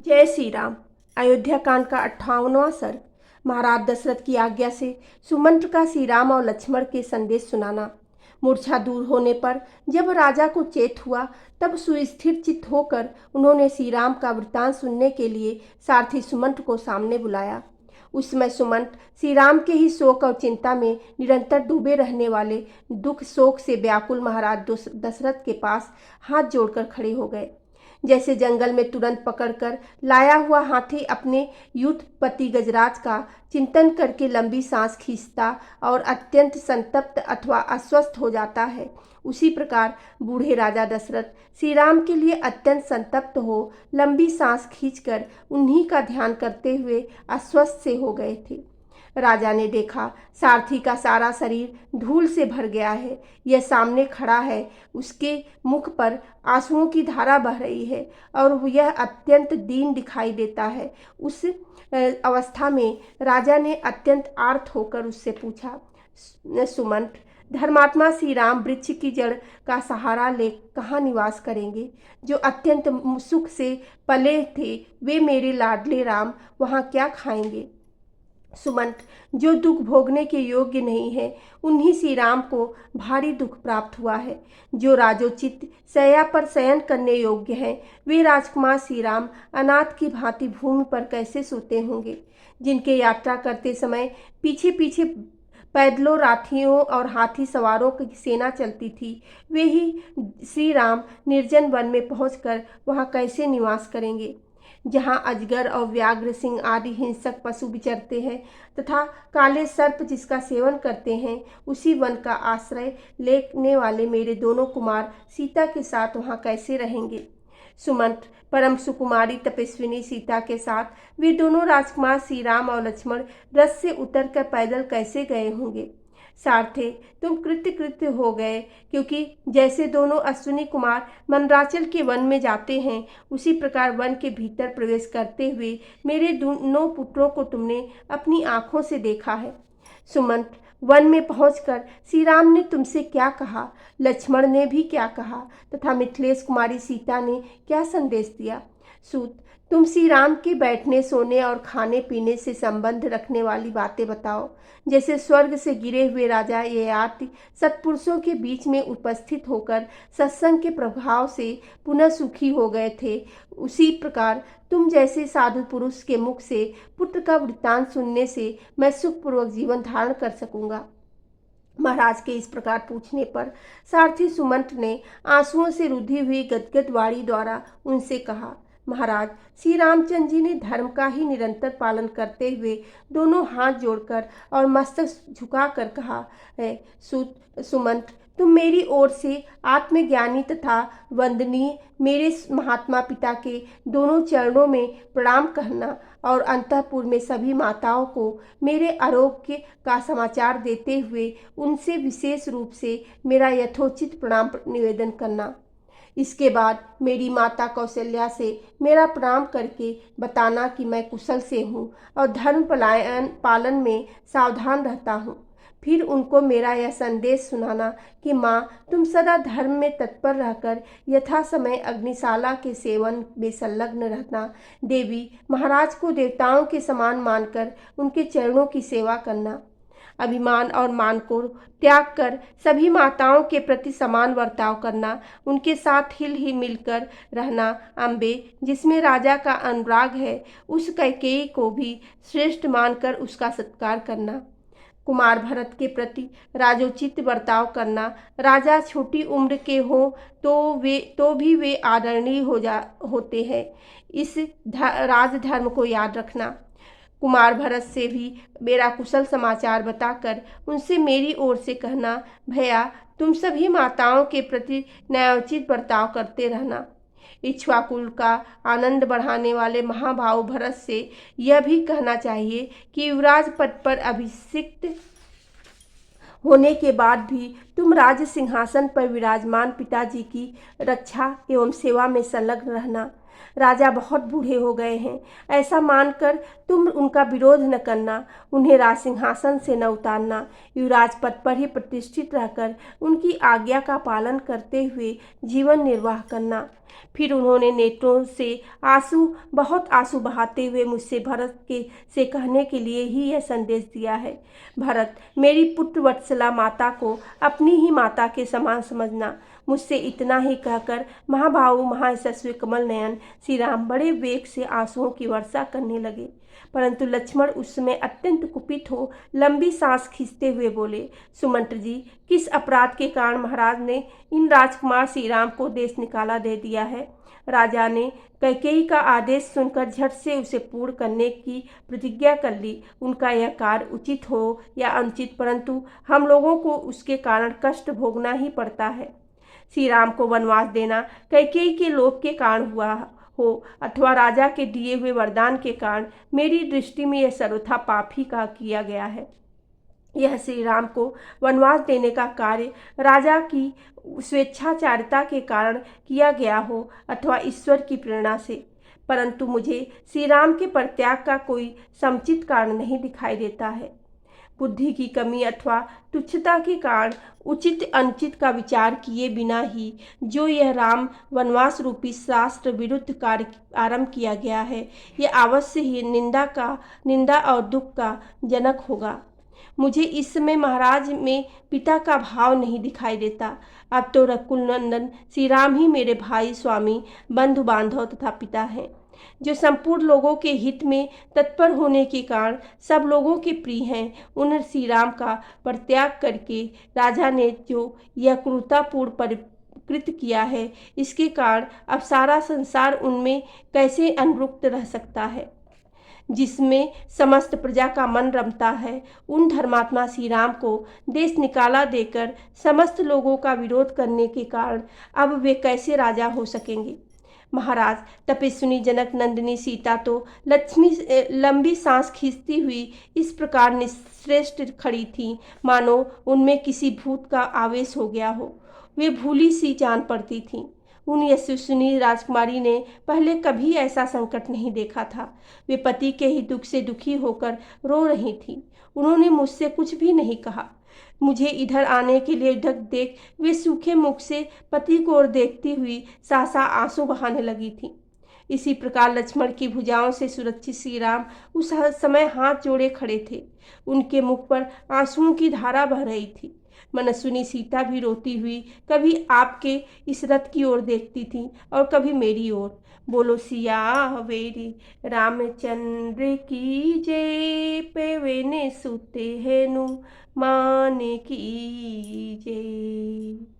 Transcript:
जय श्री राम। अयोध्या कांड का 58वां सर्ग। महाराज दशरथ की आज्ञा से सुमंत्र का श्री राम और लक्ष्मण के संदेश सुनाना। मूर्छा दूर होने पर जब राजा को चेत हुआ तब सुस्थिर चित्त होकर उन्होंने श्री राम का वृत्तांत सुनने के लिए सारथी सुमंत्र को सामने बुलाया। उस समय सुमंत्र श्री राम के ही शोक और चिंता में निरंतर डूबे रहने वाले दुख शोक से व्याकुल महाराज दशरथ के पास हाथ जोड़कर खड़े हो गए। जैसे जंगल में तुरंत पकड़कर लाया हुआ हाथी अपने युद्धपति गजराज का चिंतन करके लंबी सांस खींचता और अत्यंत संतप्त अथवा अस्वस्थ हो जाता है, उसी प्रकार बूढ़े राजा दशरथ श्री राम के लिए अत्यंत संतप्त हो लंबी सांस खींचकर उन्हीं का ध्यान करते हुए अस्वस्थ से हो गए थे। राजा ने देखा सारथी का सारा शरीर धूल से भर गया है। यह सामने खड़ा है, उसके मुख पर आंसुओं की धारा बह रही है और यह अत्यंत दीन दिखाई देता है। उस अवस्था में राजा ने अत्यंत आर्त होकर उससे पूछा, सुमंत्र, धर्मात्मा श्री राम वृक्ष की जड़ का सहारा ले कहाँ निवास करेंगे? जो अत्यंत सुख से पले थे वे मेरे लाडले राम वहाँ क्या खाएंगे? सुमंत्र, जो दुख भोगने के योग्य नहीं है उन्हीं श्री राम को भारी दुख प्राप्त हुआ है। जो राजोचित शैया पर शयन करने योग्य हैं वे राजकुमार श्री राम अनाथ की भांति भूमि पर कैसे सोते होंगे? जिनके यात्रा करते समय पीछे पीछे पैदलों, राथियों और हाथी सवारों की सेना चलती थी, वे ही श्री राम निर्जन वन में पहुंचकर वहां कैसे निवास करेंगे? जहाँ अजगर और व्याघ्र, सिंह आदि हिंसक पशु विचरते हैं तथा काले सर्प जिसका सेवन करते हैं, उसी वन का आश्रय लेने वाले मेरे दोनों कुमार सीता के साथ वहाँ कैसे रहेंगे? सुमंत्र, परम सुकुमारी तपस्विनी सीता के साथ वे दोनों राजकुमार श्री राम और लक्ष्मण रथ से उतरकर पैदल कैसे गए होंगे? सारथे, तुम कृत्य हो गए, क्योंकि जैसे दोनों अश्विनी कुमार मंदराचल के वन में जाते हैं उसी प्रकार वन के भीतर प्रवेश करते हुए मेरे दोनों पुत्रों को तुमने अपनी आंखों से देखा है। सुमंत्र, वन में पहुंचकर श्री राम ने तुमसे क्या कहा, लक्ष्मण ने भी क्या कहा तथा मिथिलेश कुमारी सीता ने क्या संदेश दिया? सूत, तुम श्री राम के बैठने, सोने और खाने पीने से संबंध रखने वाली बातें बताओ। जैसे स्वर्ग से गिरे हुए राजा ययाति सत्पुरुषों के बीच में उपस्थित होकर सत्संग के प्रभाव से पुनः सुखी हो गए थे, उसी प्रकार तुम जैसे साधु पुरुष के मुख से पुत्र का वृत्तांत सुनने से मैं सुखपूर्वक जीवन धारण कर सकूंगा। महाराज के इस प्रकार पूछने पर सारथी सुमंत्र ने आंसुओं से रुधी हुई गदगद वाणी द्वारा उनसे कहा, महाराज, श्री रामचंद्र जी ने धर्म का ही निरंतर पालन करते हुए दोनों हाथ जोड़कर और मस्तक झुकाकर कहा है, सुमंत्र, तुम मेरी ओर से आत्मज्ञानी तथा वंदनीय मेरे महात्मा पिता के दोनों चरणों में प्रणाम करना और अंतःपुर में सभी माताओं को मेरे आरोग्य का समाचार देते हुए उनसे विशेष रूप से मेरा यथोचित प्रणाम निवेदन करना। इसके बाद मेरी माता कौशल्या से मेरा प्रणाम करके बताना कि मैं कुशल से हूँ और धर्म पालन में सावधान रहता हूँ। फिर उनको मेरा यह संदेश सुनाना कि माँ, तुम सदा धर्म में तत्पर रहकर यथा समय अग्निशाला के सेवन में संलग्न रहना। देवी, महाराज को देवताओं के समान मानकर उनके चरणों की सेवा करना। अभिमान और मान को त्याग कर सभी माताओं के प्रति समान बर्ताव करना। उनके साथ हिल मिलकर रहना। अम्बे, जिसमें राजा का अनुराग है उस कैकेयी को भी श्रेष्ठ मानकर उसका सत्कार करना। कुमार भरत के प्रति राजोचित बर्ताव करना। राजा छोटी उम्र के हों तो भी वे आदरणीय होते हैं। इस राजधर्म को याद रखना। कुमार भरत से भी मेरा कुशल समाचार बताकर उनसे मेरी ओर से कहना, भैया, तुम सभी माताओं के प्रति न्यायोचित बर्ताव करते रहना। इक्ष्वाकुल का आनंद बढ़ाने वाले महाभाव भरत से यह भी कहना चाहिए कि युवराज पद पर अभिषिक्त होने के बाद भी तुम राज सिंहासन पर विराजमान पिताजी की रक्षा एवं सेवा में संलग्न रहना। राजा बहुत बूढ़े हो गए हैं, ऐसा मानकर तुम उनका विरोध न करना, उन्हें राज सिंहासन से न उतारना। युवराज पद पर ही प्रतिष्ठित रहकर उनकी आज्ञा का पालन करते हुए जीवन निर्वाह करना। फिर उन्होंने नेत्रों से बहुत आंसू बहाते हुए मुझसे भरत के से कहने के लिए ही यह संदेश दिया है। भरत, मेरी पुत्र वत्सला माता को अपनी ही माता के समान समझना। मुझसे इतना ही कहकर महाभाव महायशस्वी कमल नयन श्री राम बड़े वेग से आंसुओं की वर्षा करने लगे। परंतु लक्ष्मण उस समय अत्यंत कुपित हो लंबी सांस खींचते हुए बोले, सुमंत्र जी, किस अपराध के कारण महाराज ने इन राजकुमार श्री राम को देश निकाला दे दिया है? राजा ने कैकेयी का आदेश सुनकर झट से उसे पूर्ण करने की प्रतिज्ञा कर ली। उनका यह कार्य उचित हो या अनुचित, परंतु हम लोगों को उसके कारण कष्ट भोगना ही पड़ता है। श्री राम को वनवास देना कैकेयी के लोभ के कारण हुआ हो अथवा राजा के दिए हुए वरदान के कारण, मेरी दृष्टि में यह सर्वथा पाप ही का किया गया है। यह श्री राम को वनवास देने का कार्य राजा की स्वेच्छाचारिता के कारण किया गया हो अथवा ईश्वर की प्रेरणा से, परंतु मुझे श्री राम के परित्याग का कोई समुचित कारण नहीं दिखाई देता है। बुद्धि की कमी अथवा तुच्छता के कारण उचित अनुचित का विचार किए बिना ही जो यह राम वनवास रूपी शास्त्र विरुद्ध कार्य आरंभ किया गया है, यह अवश्य ही निंदा और दुख का जनक होगा। मुझे इस समय महाराज में पिता का भाव नहीं दिखाई देता। अब तो रकुल नंदन श्री राम ही मेरे भाई, स्वामी, बंधु बांधव तथा पिता हैं, जो संपूर्ण लोगों के हित में तत्पर होने के कारण सब लोगों के प्रिय हैं। उन श्री राम का परित्याग करके राजा ने जो यह क्रूरतापूर्ण परिकृत किया है, इसके कारण अब सारा संसार उनमें कैसे अनुरक्त रह सकता है, जिसमें समस्त प्रजा का मन रमता है। उन धर्मात्मा श्री राम को देश निकाला देकर समस्त लोगों का विरोध करने के कारण अब वे कैसे राजा हो सकेंगे? महाराज, तपस्विनी जनक नंदिनी सीता तो लक्ष्मी लंबी सांस खींचती हुई इस प्रकार निश्रेष्ठ खड़ी थी मानो उनमें किसी भूत का आवेश हो गया हो। वे भूली सी जान पड़ती थीं। उन यशस्विनी राजकुमारी ने पहले कभी ऐसा संकट नहीं देखा था। वे पति के ही दुख से दुखी होकर रो रही थीं। उन्होंने मुझसे कुछ भी नहीं कहा। मुझे इधर आने के लिए उधर देख वे सूखे मुख से पति को ओर देखती हुई सासा आंसू बहाने लगी थी। इसी प्रकार लक्ष्मण की भुजाओं से सुरक्षित श्री राम उस समय हाथ जोड़े खड़े थे। उनके मुख पर आंसुओं की धारा बह रही थी। मनस्विनी सीता भी रोती हुई कभी आपके इस रथ की ओर देखती थी और कभी मेरी ओर। बोलो सियावेरी रामचंद्र की जय, पेवेने सुते हेनु माने की जय।